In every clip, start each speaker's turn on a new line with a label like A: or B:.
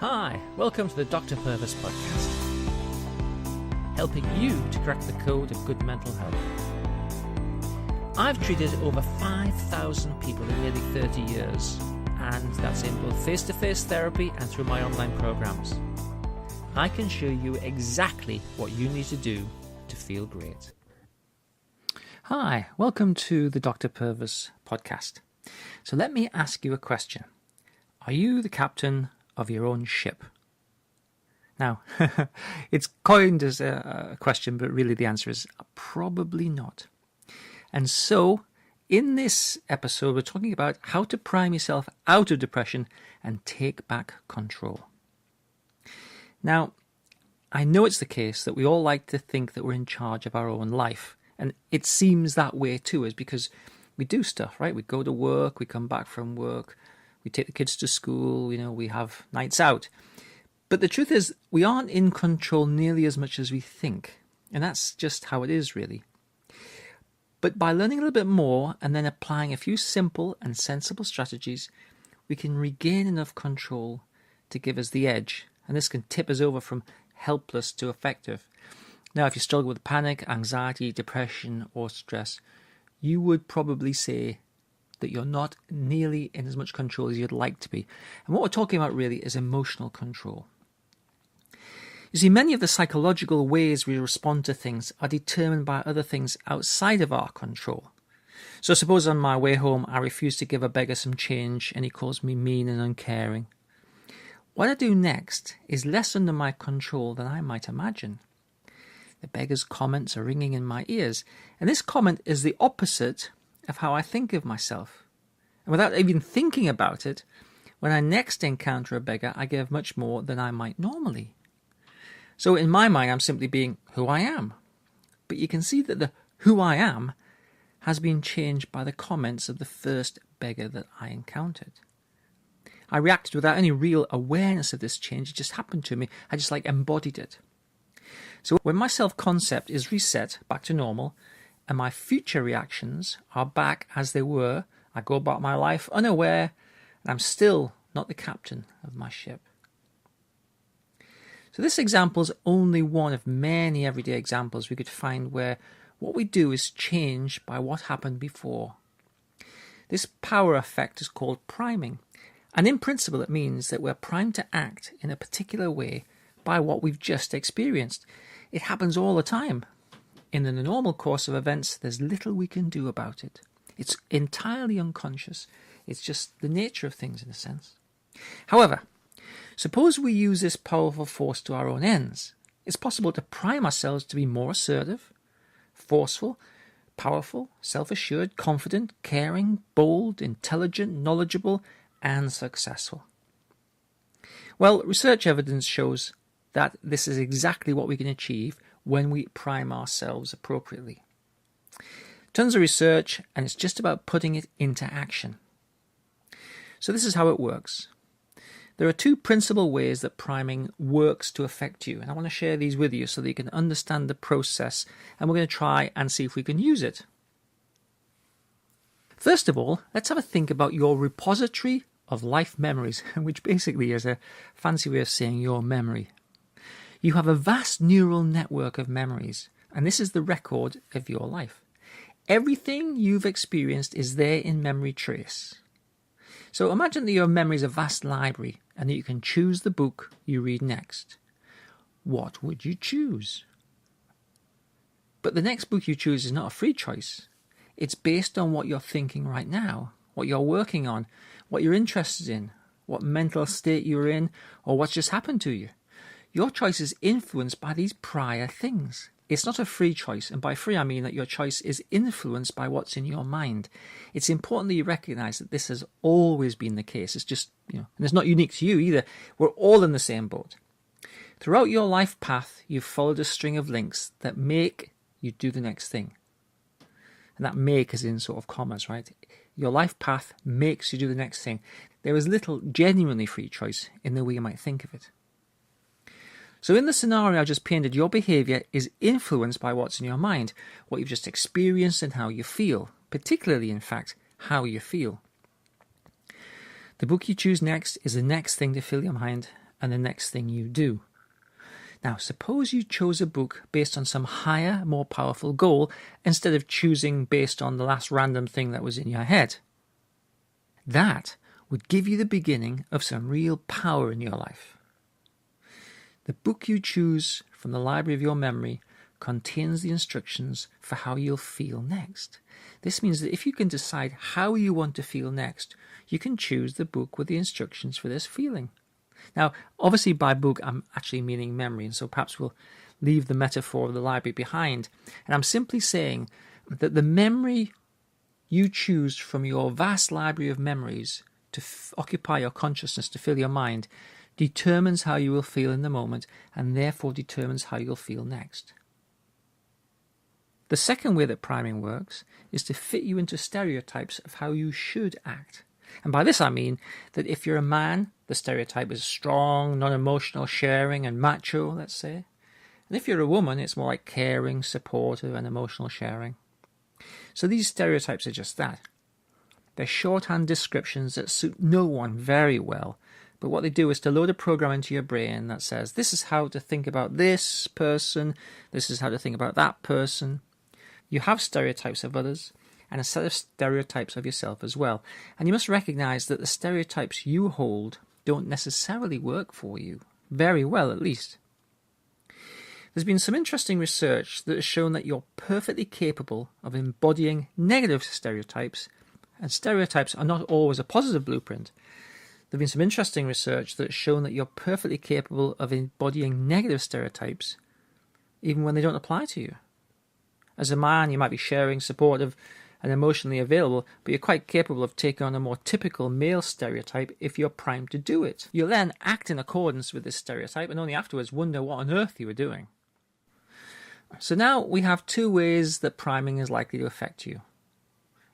A: Hi, welcome to the Dr. Purvis podcast, helping you to crack the code of good mental health. I've treated over 5,000 people in nearly 30 years, and that's in both face-to-face therapy and through my online programs. I can show you exactly what you need to do to feel great. Hi, welcome to the Dr. Purvis podcast. So let me ask you a question. Are you the captain of your own ship? Now, it's coined as a question, but really the answer is probably not. And so, in this episode, we're talking about how to prime yourself out of depression and take back control. Now, I know it's the case that we all like to think that we're in charge of our own life. And it seems that way to us because we do stuff, right? We go to work, we come back from work, we take the kids to school, we have nights out. But the truth is, we aren't in control nearly as much as we think. And that's just how it is, really. But by learning a little bit more and then applying a few simple and sensible strategies, we can regain enough control to give us the edge. And this can tip us over from helpless to effective. Now, if you struggle with panic, anxiety, depression, or stress, you would probably say that you're not nearly in as much control as you'd like to be. And what we're talking about really is emotional control. You see, many of the psychological ways we respond to things are determined by other things outside of our control. So suppose on my way home I refuse to give a beggar some change and he calls me mean and uncaring. What I do next is less under my control than I might imagine. The beggar's comments are ringing in my ears, and this comment is the opposite of how I think of myself. And without even thinking about it, when I next encounter a beggar, I give much more than I might normally. So in my mind, I'm simply being who I am. But you can see that the who I am has been changed by the comments of the first beggar that I encountered. I reacted without any real awareness of this change. It just happened to me. I just embodied it. So when my self-concept is reset back to normal and my future reactions are back as they were, I go about my life unaware and I'm still not the captain of my ship. So this example is only one of many everyday examples we could find where what we do is changed by what happened before. This power effect is called priming. And in principle, it means that we're primed to act in a particular way by what we've just experienced. It happens all the time. In the normal course of events, there's little we can do about it. It's entirely unconscious. It's just the nature of things in a sense. However, suppose we use this powerful force to our own ends. It's possible to prime ourselves to be more assertive, forceful, powerful, self-assured, confident, caring, bold, intelligent, knowledgeable, and successful. Well, research evidence shows that this is exactly what we can achieve when we prime ourselves appropriately. Tons of research, and it's just about putting it into action. So this is how it works. There are two principal ways that priming works to affect you, and I want to share these with you so that you can understand the process, and we're going to try and see if we can use it. First of all, let's have a think about your repository of life memories, which basically is a fancy way of saying your memory. You have a vast neural network of memories, and this is the record of your life. Everything you've experienced is there in memory trace. So imagine that your memory is a vast library and that you can choose the book you read next. What would you choose? But the next book you choose is not a free choice. It's based on what you're thinking right now, what you're working on, what you're interested in, what mental state you're in, or what's just happened to you. Your choice is influenced by these prior things. It's not a free choice, and by free I mean that your choice is influenced by what's in your mind. It's important that you recognize that this has always been the case. It's just, and it's not unique to you either. We're all in the same boat. Throughout your life path, you've followed a string of links that make you do the next thing. And that make is in sort of commas, right? Your life path makes you do the next thing. There is little genuinely free choice in the way you might think of it. So in the scenario I just painted, your behavior is influenced by what's in your mind, what you've just experienced and how you feel, particularly, in fact, how you feel. The book you choose next is the next thing to fill your mind, and the next thing you do. Now, suppose you chose a book based on some higher, more powerful goal instead of choosing based on the last random thing that was in your head. That would give you the beginning of some real power in your life. The book you choose from the library of your memory contains the instructions for how you'll feel next. This means that if you can decide how you want to feel next, you can choose the book with the instructions for this feeling. Now, obviously by book, I'm actually meaning memory, and so perhaps we'll leave the metaphor of the library behind. And I'm simply saying that the memory you choose from your vast library of memories to occupy your consciousness, to fill your mind, determines how you will feel in the moment, and therefore determines how you'll feel next. The second way that priming works is to fit you into stereotypes of how you should act. And by this I mean that if you're a man, the stereotype is strong, non-emotional, sharing and macho, let's say. And if you're a woman, it's more like caring, supportive and emotional sharing. So these stereotypes are just that. They're shorthand descriptions that suit no one very well, but what they do is to load a program into your brain that says, this is how to think about this person, this is how to think about that person. You have stereotypes of others, and a set of stereotypes of yourself as well. And you must recognize that the stereotypes you hold don't necessarily work for you, very well at least. There's been some interesting research that has shown that you're perfectly capable of embodying negative stereotypes, and stereotypes are not always a positive blueprint. There's been some interesting research that has shown that you're perfectly capable of embodying negative stereotypes, even when they don't apply to you. As a man, you might be sharing, supportive, and emotionally available, but you're quite capable of taking on a more typical male stereotype if you're primed to do it. You'll then act in accordance with this stereotype and only afterwards wonder what on earth you were doing. So now we have two ways that priming is likely to affect you.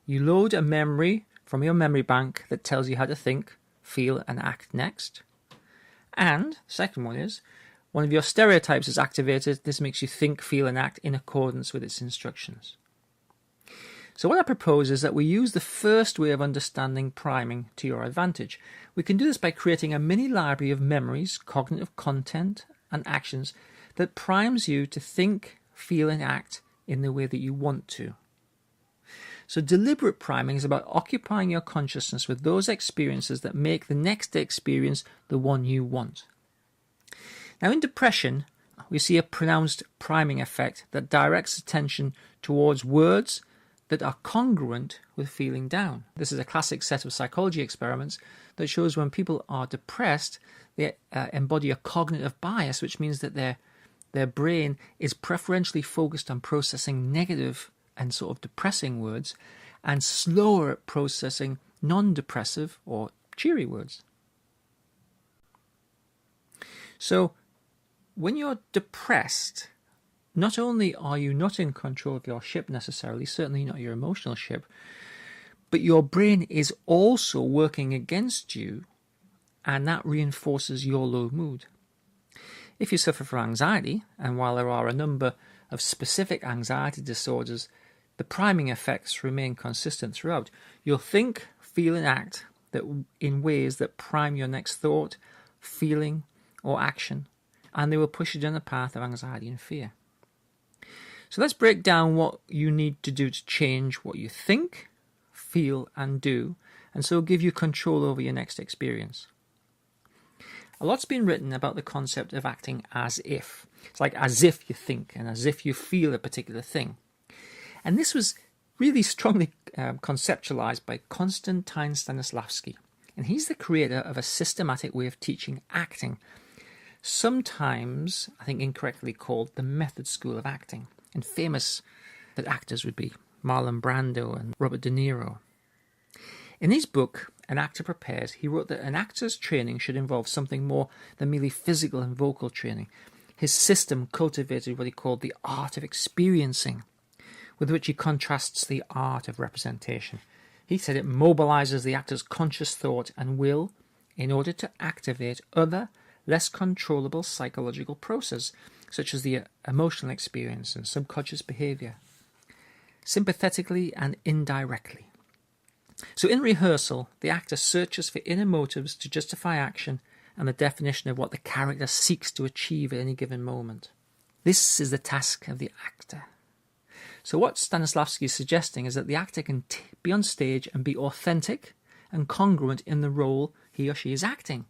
A: You load a memory from your memory bank that tells you how to think, feel and act next. And the second one is, one of your stereotypes is activated. This makes you think, feel and act in accordance with its instructions. So what I propose is that we use the first way of understanding priming to your advantage. We can do this by creating a mini library of memories, cognitive content and actions that primes you to think, feel and act in the way that you want to. So deliberate priming is about occupying your consciousness with those experiences that make the next experience the one you want. Now in depression, we see a pronounced priming effect that directs attention towards words that are congruent with feeling down. This is a classic set of psychology experiments that shows when people are depressed, they embody a cognitive bias, which means that their brain is preferentially focused on processing negative and sort of depressing words and slower at processing non-depressive or cheery words. So when you're depressed, not only are you not in control of your ship necessarily, certainly not your emotional ship, but your brain is also working against you, and that reinforces your low mood. If you suffer from anxiety, and while there are a number of specific anxiety disorders, the priming effects remain consistent throughout. You'll think, feel and act that in ways that prime your next thought, feeling or action, and they will push you down the path of anxiety and fear. So let's break down what you need to do to change what you think, feel and do, and so give you control over your next experience. A lot's been written about the concept of acting as if. It's like as if you think and as if you feel a particular thing. And this was really strongly conceptualized by Konstantin Stanislavski. And he's the creator of a systematic way of teaching acting, sometimes, I think incorrectly called the method school of acting. And famous actors would be Marlon Brando and Robert De Niro. In his book, An Actor Prepares, he wrote that an actor's training should involve something more than merely physical and vocal training. His system cultivated what he called the art of experiencing, with which he contrasts the art of representation. He said it mobilizes the actor's conscious thought and will in order to activate other, less controllable psychological processes, such as the emotional experience and subconscious behavior, sympathetically and indirectly. So in rehearsal, the actor searches for inner motives to justify action and the definition of what the character seeks to achieve at any given moment. This is the task of the actor. So what Stanislavski is suggesting is that the actor can be on stage and be authentic and congruent in the role he or she is acting,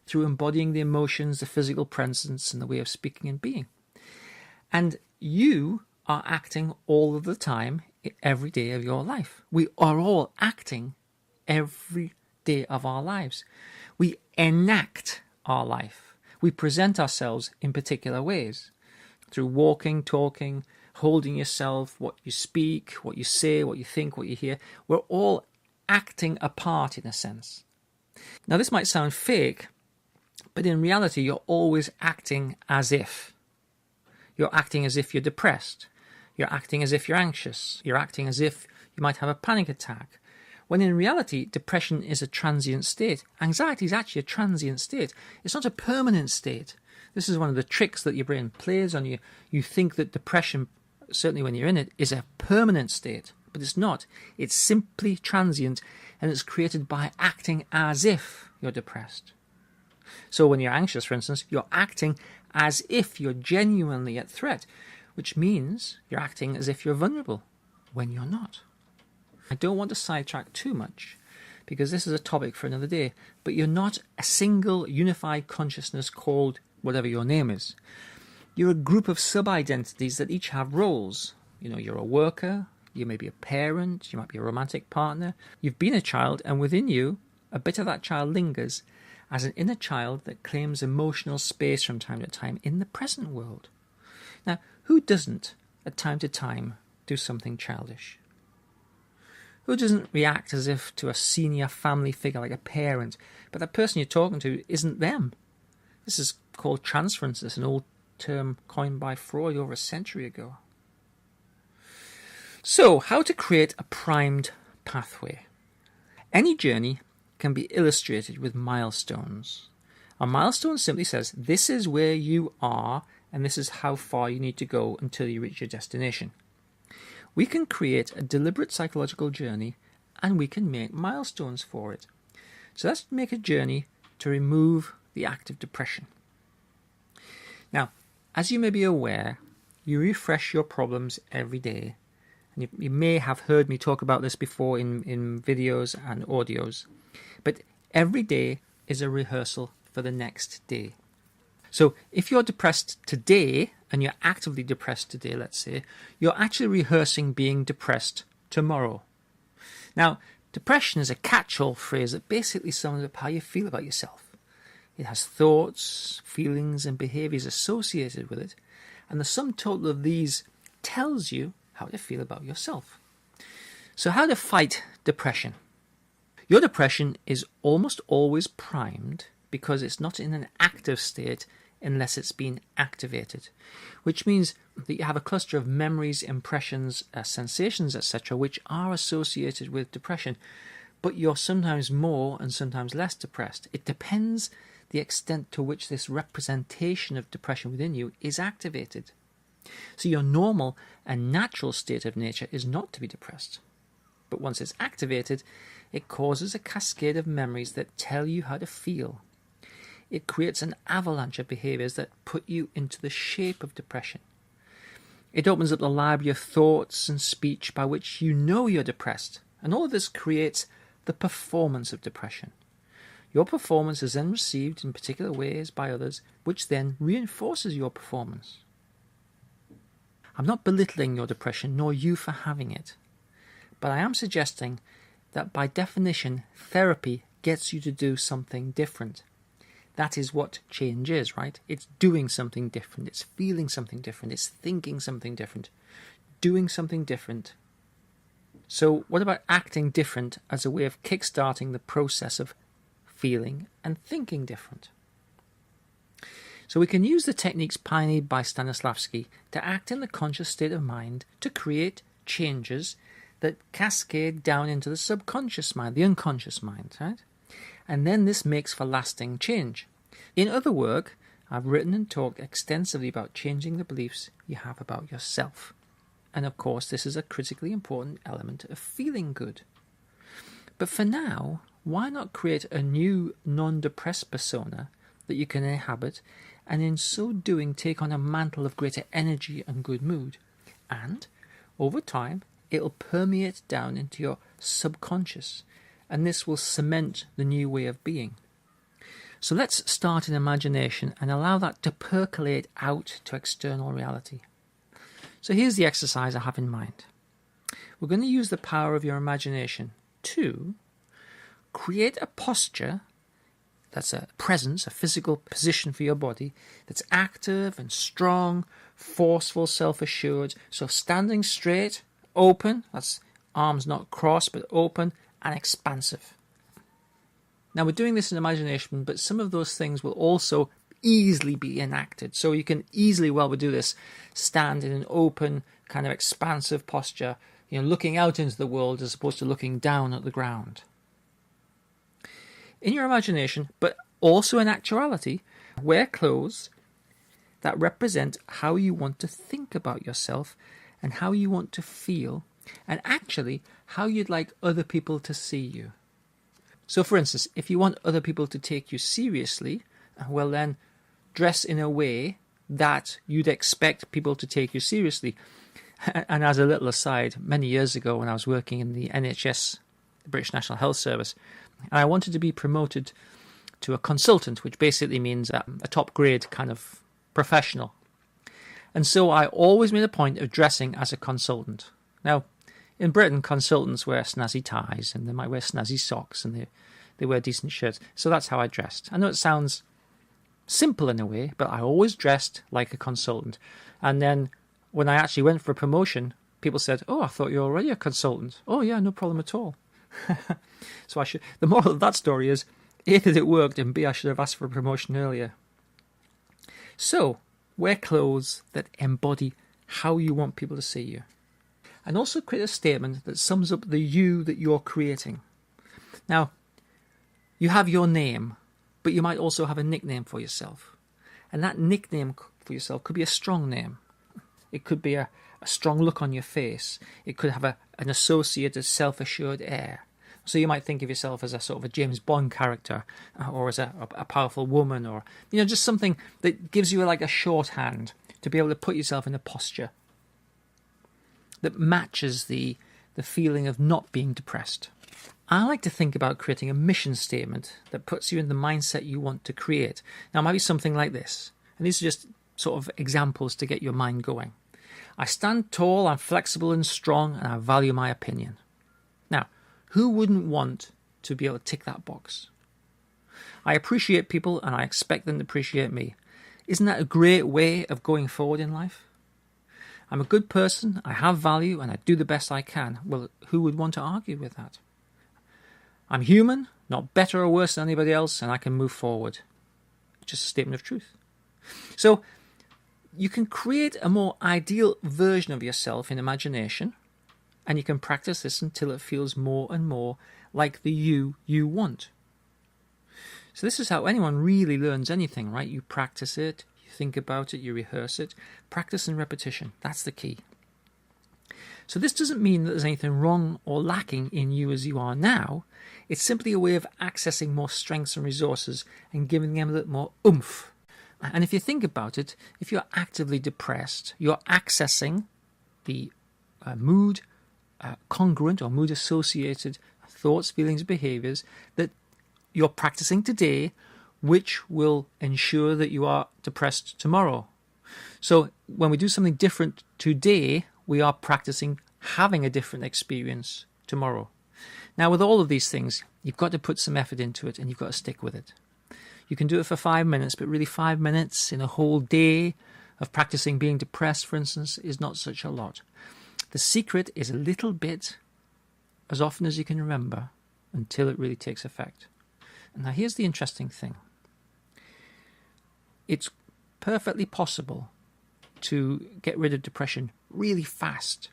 A: through embodying the emotions, the physical presence, and the way of speaking and being. And you are acting all of the time, every day of your life. We are all acting every day of our lives. We enact our life. We present ourselves in particular ways, through walking, talking, holding yourself, what you speak, what you say, what you think, what you hear. We're all acting a part in a sense. Now this might sound fake, but in reality you're always acting as if. You're acting as if you're depressed. You're acting as if you're anxious. You're acting as if you might have a panic attack. When in reality, depression is a transient state. Anxiety is actually a transient state. It's not a permanent state. This is one of the tricks that your brain plays on you. You think that depression, certainly when you're in it, is a permanent state, but it's not. It's simply transient, and it's created by acting as if you're depressed. So when you're anxious, for instance, you're acting as if you're genuinely at threat, which means you're acting as if you're vulnerable when you're not. I don't want to sidetrack too much, because this is a topic for another day, but you're not a single unified consciousness called whatever your name is. You're a group of sub-identities that each have roles. You're a worker, you may be a parent, you might be a romantic partner. You've been a child, and within you, a bit of that child lingers as an inner child that claims emotional space from time to time in the present world. Now, who doesn't, at time to time, do something childish? Who doesn't react as if to a senior family figure like a parent, but that person you're talking to isn't them? This is called transference. It's an old term coined by Freud over a century ago. So, how to create a primed pathway? Any journey can be illustrated with milestones. A milestone simply says, this is where you are, and this is how far you need to go until you reach your destination. We can create a deliberate psychological journey, and we can make milestones for it. So let's make a journey to remove the act of depression. Now, as you may be aware, you refresh your problems every day. And you may have heard me talk about this before in videos and audios. But every day is a rehearsal for the next day. So if you're depressed today, and you're actively depressed today, let's say, you're actually rehearsing being depressed tomorrow. Now, depression is a catch-all phrase that basically sums up how you feel about yourself. It has thoughts, feelings, and behaviours associated with it, and the sum total of these tells you how to feel about yourself. So how to fight depression? Your depression is almost always primed because it's not in an active state unless it's been activated, which means that you have a cluster of memories, impressions, sensations, etc., which are associated with depression, but you're sometimes more and sometimes less depressed. It depends the extent to which this representation of depression within you is activated. So your normal and natural state of nature is not to be depressed. But once it's activated, it causes a cascade of memories that tell you how to feel. It creates an avalanche of behaviours that put you into the shape of depression. It opens up the library of thoughts and speech by which you know you're depressed. And all of this creates the performance of depression. Your performance is then received in particular ways by others, which then reinforces your performance. I'm not belittling your depression, nor you for having it. But I am suggesting that by definition, therapy gets you to do something different. That is what change is, right? It's doing something different. It's feeling something different. It's thinking something different. Doing something different. So what about acting different as a way of kickstarting the process of feeling and thinking different? So we can use the techniques pioneered by Stanislavski to act in the conscious state of mind to create changes that cascade down into the subconscious mind, the unconscious mind, right? And then this makes for lasting change. In other work, I've written and talked extensively about changing the beliefs you have about yourself. And of course, this is a critically important element of feeling good. But for now, why not create a new non-depressed persona that you can inhabit, and in so doing take on a mantle of greater energy and good mood. And, over time, it'll permeate down into your subconscious, and this will cement the new way of being. So let's start in imagination and allow that to percolate out to external reality. So here's the exercise I have in mind. We're going to use the power of your imagination to create a posture that's a presence, a physical position for your body that's active and strong, forceful, self-assured. So standing straight, open, that's arms not crossed but open, and expansive. Now we're doing this in imagination, but some of those things will also easily be enacted. So you can easily, while we do this, stand in an open, kind of expansive posture, looking out into the world as opposed to looking down at the ground. In your imagination, but also in actuality, wear clothes that represent how you want to think about yourself and how you want to feel, and actually how you'd like other people to see you. So for instance, if you want other people to take you seriously, well then dress in a way that you'd expect people to take you seriously. And as a little aside, many years ago when I was working in the NHS, the British National Health Service, and I wanted to be promoted to a consultant, which basically means a top grade kind of professional. And so I always made a point of dressing as a consultant. Now, in Britain, consultants wear snazzy ties and they might wear snazzy socks and they wear decent shirts. So that's how I dressed. I know it sounds simple in a way, but I always dressed like a consultant. And then when I actually went for a promotion, people said, "Oh, I thought you were already a consultant." "Oh yeah, no problem at all." So the moral of that story is, A, that it worked, and B, I should have asked for a promotion earlier. So, wear clothes that embody how you want people to see you. And also create a statement that sums up the you that you're creating. Now, you have your name, but you might also have a nickname for yourself. And that nickname for yourself could be a strong name. It could be a strong look on your face. It could have an associated self-assured air. So you might think of yourself as a sort of a James Bond character, or as a powerful woman, or just something that gives you like a shorthand to be able to put yourself in a posture that matches the feeling of not being depressed. I like to think about creating a mission statement that puts you in the mindset you want to create. Now, it might be something like this, and these are just sort of examples to get your mind going. I stand tall, I'm flexible and strong, and I value my opinion. Now, who wouldn't want to be able to tick that box? I appreciate people and I expect them to appreciate me. Isn't that a great way of going forward in life? I'm a good person, I have value, and I do the best I can. Well, who would want to argue with that? I'm human, not better or worse than anybody else, and I can move forward. Just a statement of truth. So, you can create a more ideal version of yourself in imagination, and you can practice this until it feels more and more like the you want. So this is how anyone really learns anything, right? You practice it, you think about it, you rehearse it. Practice and repetition, that's the key. So this doesn't mean that there's anything wrong or lacking in you as you are now. It's simply a way of accessing more strengths and resources and giving them a little more oomph. And if you think about it, if you're actively depressed, you're accessing the mood congruent or mood associated thoughts, feelings, behaviors that you're practicing today, which will ensure that you are depressed tomorrow. So when we do something different today, we are practicing having a different experience tomorrow. Now, with all of these things, you've got to put some effort into it and you've got to stick with it. You can do it for 5 minutes, but really 5 minutes in a whole day of practicing being depressed, for instance, is not such a lot. The secret is a little bit as often as you can remember until it really takes effect. And now here's the interesting thing. It's perfectly possible to get rid of depression really fast.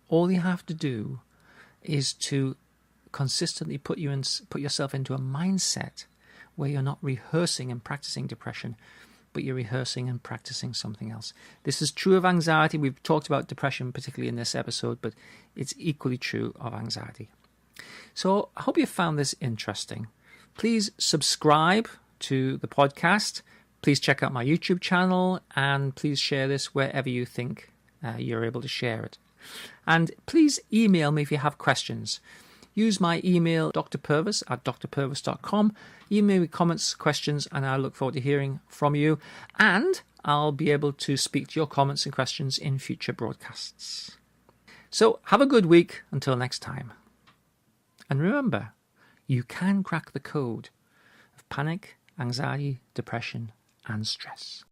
A: All you have to do is to consistently put yourself into a mindset where you're not rehearsing and practicing depression, but you're rehearsing and practicing something else. This is true of anxiety. We've talked about depression, particularly in this episode, but it's equally true of anxiety. So I hope you found this interesting. Please subscribe to the podcast, please check out my YouTube channel and please share this wherever you think you're able to share it. And please email me if you have questions. Use my email, drpurvis@drpurvis.com. Email me comments, questions, and I look forward to hearing from you. And I'll be able to speak to your comments and questions in future broadcasts. So have a good week until next time. And remember, you can crack the code of panic, anxiety, depression, and stress.